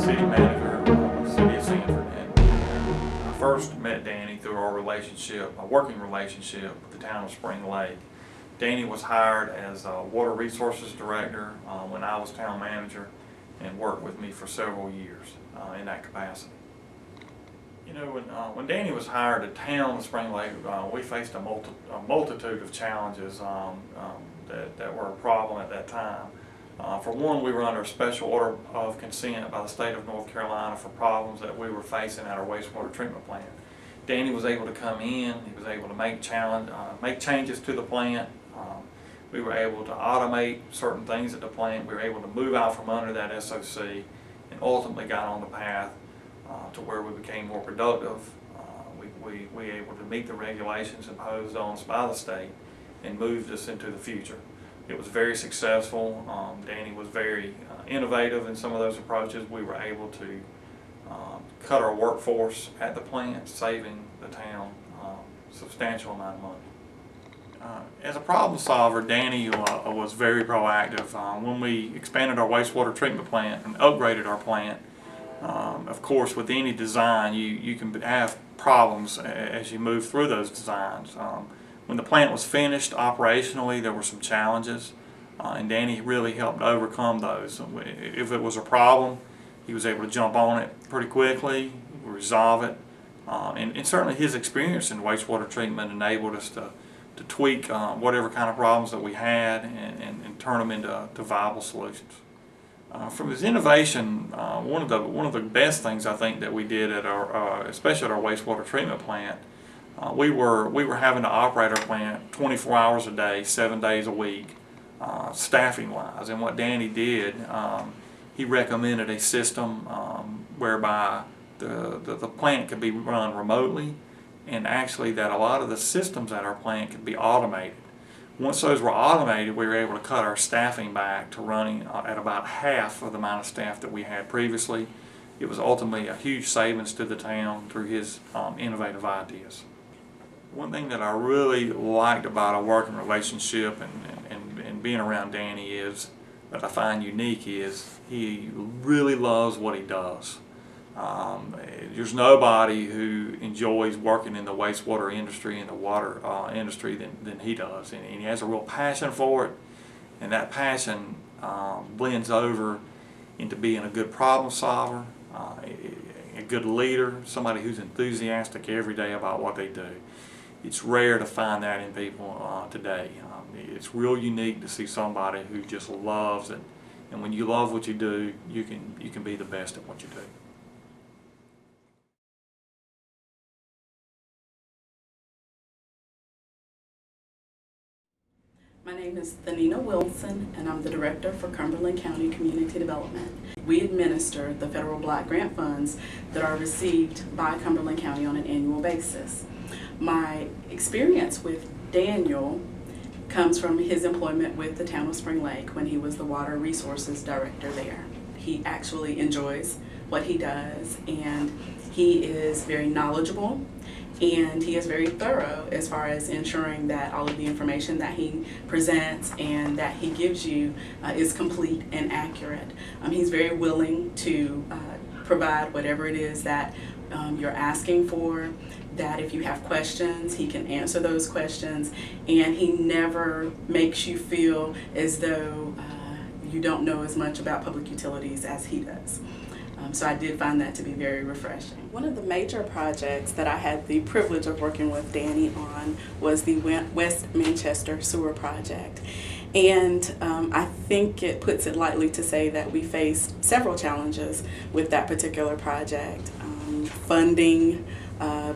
city manager of the city of Sanford. And I first met Danny through our relationship, a working relationship with the town of Spring Lake. Danny was hired as a water resources director when I was town manager, and worked with me for several years in that capacity. You know, when Danny was hired at town of Spring Lake, we faced a multitude of challenges that were a problem at that time. For one, we were under a special order of consent by the state of North Carolina for problems that we were facing at our wastewater treatment plant. Danny was able to come in, he was able to make changes to the plant. We were able to automate certain things at the plant. We were able to move out from under that SOC and ultimately got on the path to where we became more productive. We were able to meet the regulations imposed on us by the state and moved us into the future. It was very successful. Danny was very innovative in some of those approaches. We were able to cut our workforce at the plant, saving the town a substantial amount of money. As a problem solver, Danny was very proactive. When we expanded our wastewater treatment plant and upgraded our plant, of course, with any design, you can have problems as you move through those designs. When the plant was finished operationally, there were some challenges, and Danny really helped overcome those. If it was a problem, he was able to jump on it pretty quickly, resolve it, and certainly his experience in wastewater treatment enabled us to tweak whatever kind of problems that we had and turn them into viable solutions. From his innovation, one of the best things I think that we did at our, especially at our wastewater treatment plant, we were having to operate our plant 24 hours a day, 7 days a week, staffing wise. And what Danny did, he recommended a system whereby the plant could be run remotely, and actually that a lot of the systems at our plant could be automated. Once those were automated, we were able to cut our staffing back to running at about half of the amount of staff that we had previously. It was ultimately a huge savings to the town through his innovative ideas. One thing that I really liked about a working relationship and being around Danny is, that I find unique, is he really loves what he does. There's nobody who enjoys working in the wastewater industry and the water industry than he does, and he has a real passion for it, and that passion blends over into being a good problem solver, a good leader, somebody who's enthusiastic every day about what they do. It's rare to find that in people today. It's real unique to see somebody who just loves it, and when you love what you do, you can be the best at what you do. My name is Thanena Wilson, and I'm the Director for Cumberland County Community Development. We administer the federal block grant funds that are received by Cumberland County on an annual basis. My experience with Daniel comes from his employment with the town of Spring Lake when he was the Water Resources Director there. He actually enjoys what he does, and he is very knowledgeable, and he is very thorough as far as ensuring that all of the information that he presents and that he gives you is complete and accurate. He's very willing to provide whatever it is that you're asking for, that if you have questions, he can answer those questions, and he never makes you feel as though you don't know as much about public utilities as he does. So I did find that to be very refreshing. One of the major projects that I had the privilege of working with Danny on was the West Manchester Sewer Project. And I think it puts it lightly to say that we faced several challenges with that particular project. Funding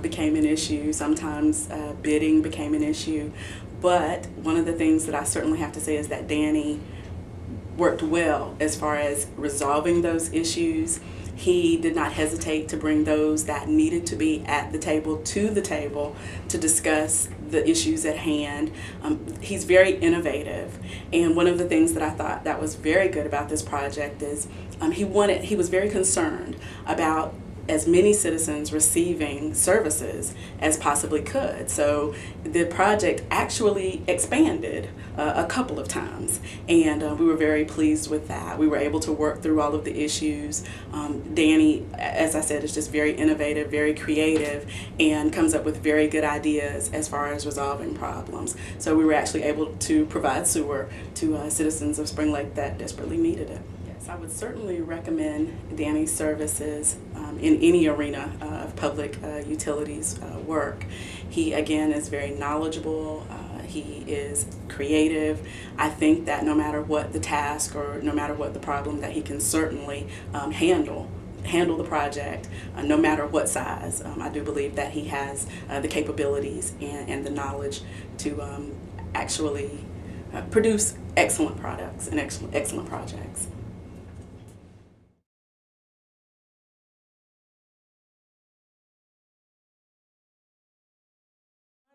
became an issue, sometimes bidding became an issue, but one of the things that I certainly have to say is that Danny worked well as far as resolving those issues. He did not hesitate to bring those that needed to be at the table to the table to discuss the issues at hand. He's very innovative, and one of the things that I thought that was very good about this project is he was very concerned about as many citizens receiving services as possibly could. So the project actually expanded a couple of times, and we were very pleased with that. We were able to work through all of the issues. Danny, as I said, is just very innovative, very creative, and comes up with very good ideas as far as resolving problems. So we were actually able to provide sewer to citizens of Spring Lake that desperately needed it. Yes, I would certainly recommend Danny's services in any arena of public utilities work. He, again, is very knowledgeable. He is creative. I think that no matter what the task or no matter what the problem, that he can certainly handle the project, no matter what size. I do believe that he has the capabilities and the knowledge to actually produce excellent products and excellent projects.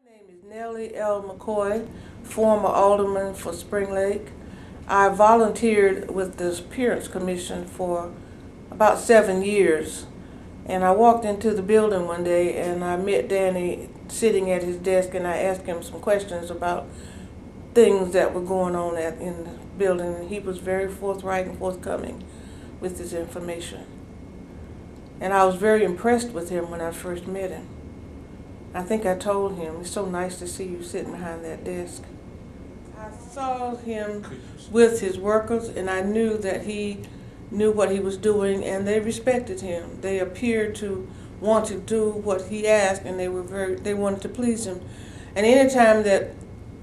My name is Nellie L. McCoy, former alderman for Spring Lake. I volunteered with the Appearance Commission for about 7 years, and I walked into the building one day and I met Danny sitting at his desk, and I asked him some questions about things that were going on in the building, and he was very forthright and forthcoming with his information. And I was very impressed with him when I first met him. I think I told him, it's so nice to see you sitting behind that desk. I saw him with his workers, and I knew that he knew what he was doing, and they respected him. They appeared to want to do what he asked, and they wanted to please him. And anytime that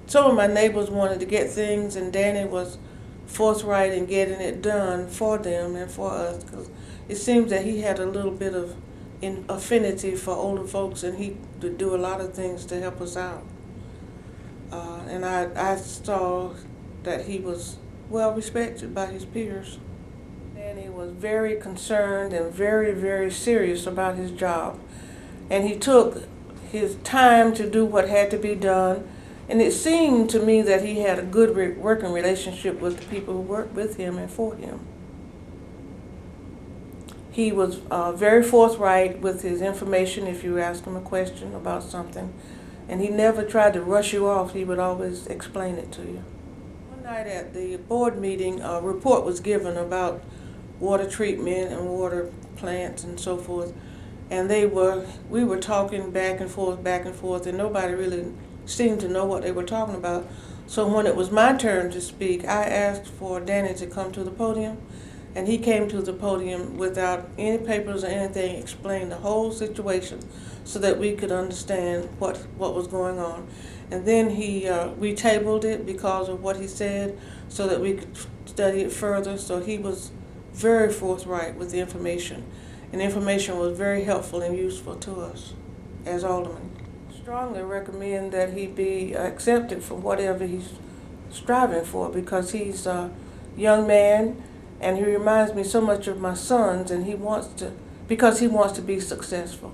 some of my neighbors wanted to get things, and Danny was forthright in getting it done for them and for us, because it seems that he had a little bit of affinity for older folks, and he would do a lot of things to help us out. And I saw that he was well respected by his peers. Danny was very concerned and very, very serious about his job. And he took his time to do what had to be done. And it seemed to me that he had a good working relationship with the people who worked with him and for him. He was very forthright with his information if you asked him a question about something. And he never tried to rush you off. He would always explain it to you. One night at the board meeting, a report was given about water treatment and water plants and so forth. And we were talking back and forth, and nobody really seemed to know what they were talking about. So when it was my turn to speak, I asked for Danny to come to the podium, and he came to the podium without any papers or anything, explained the whole situation so that we could understand what was going on. And then we tabled it because of what he said so that we could study it further. So he was very forthright with the information, and the information was very helpful and useful to us as aldermen. Strongly recommend that he be accepted for whatever he's striving for, because he's a young man and he reminds me so much of my sons, and because he wants to be successful.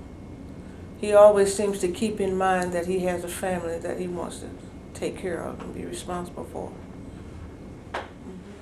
He always seems to keep in mind that he has a family that he wants to take care of and be responsible for. Mm-hmm.